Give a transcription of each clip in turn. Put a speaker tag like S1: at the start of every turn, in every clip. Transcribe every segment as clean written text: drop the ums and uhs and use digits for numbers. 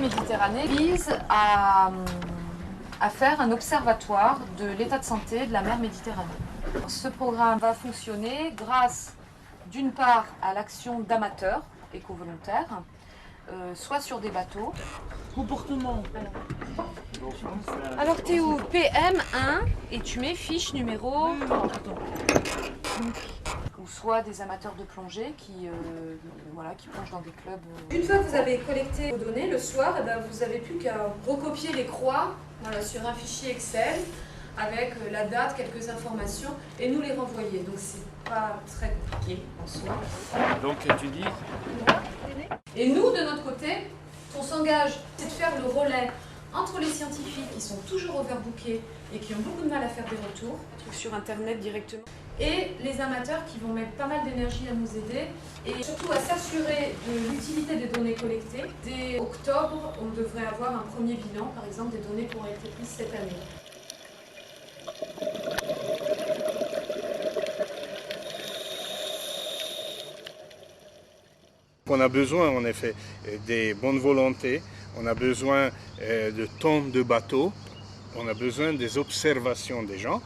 S1: Méditerranée vise à faire un observatoire de l'état de santé de la mer Méditerranée. Ce programme va fonctionner grâce d'une part à l'action d'amateurs éco-volontaires, soit sur des bateaux.
S2: Comportement.
S1: Alors tu es au PM1 et tu mets fiche numéro... Ou soit des amateurs de plongée qui plongent dans des clubs. Une fois que vous avez collecté vos données, le soir, vous n'avez plus qu'à recopier les croix sur un fichier Excel avec la date, quelques informations et nous les renvoyer. Donc c'est pas très compliqué en soi.
S3: Donc tu dis...
S1: Et nous, de notre côté, on s'engage, c'est de faire le relais entre les scientifiques qui sont toujours overbookés et qui ont beaucoup de mal à faire des retours, sur internet directement, et les amateurs qui vont mettre pas mal d'énergie à nous aider et surtout à s'assurer de l'utilité des données collectées. Dès octobre, on devrait avoir un premier bilan, par exemple des données qui ont été prises cette année.
S4: On a besoin en effet des bonnes volontés, on a besoin de temps de bateaux, on a besoin des observations des gens.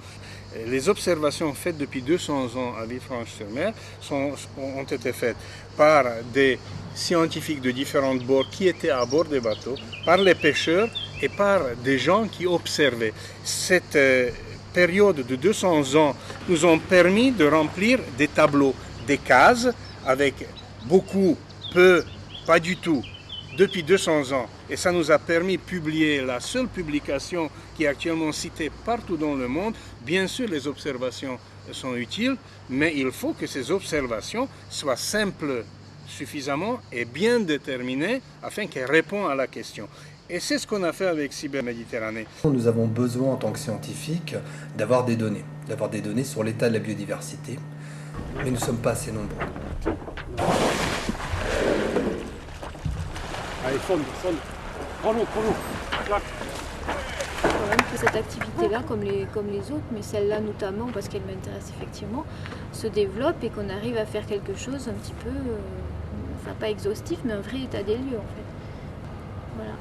S4: Les observations faites depuis 200 ans à Villefranche-sur-Mer ont été faites par des scientifiques de différents bords qui étaient à bord des bateaux, par les pêcheurs et par des gens qui observaient. Cette période de 200 ans nous ont permis de remplir des tableaux, des cases avec beaucoup, peu, pas du tout, depuis 200 ans. Et ça nous a permis de publier la seule publication qui est actuellement citée partout dans le monde. Bien sûr, les observations sont utiles, mais il faut que ces observations soient simples suffisamment et bien déterminées afin qu'elles répondent à la question. Et c'est ce qu'on a fait avec Cyberméditerranée.
S5: Nous avons besoin, en tant que scientifiques, d'avoir des données sur l'état de la biodiversité, mais nous ne sommes pas assez nombreux.
S3: Allez, fonde. Prends l'eau.
S6: Quand même que cette activité-là, comme les autres, mais celle-là notamment, parce qu'elle m'intéresse effectivement, se développe et qu'on arrive à faire quelque chose un petit peu, enfin pas exhaustif, mais un vrai état des lieux en fait. Voilà.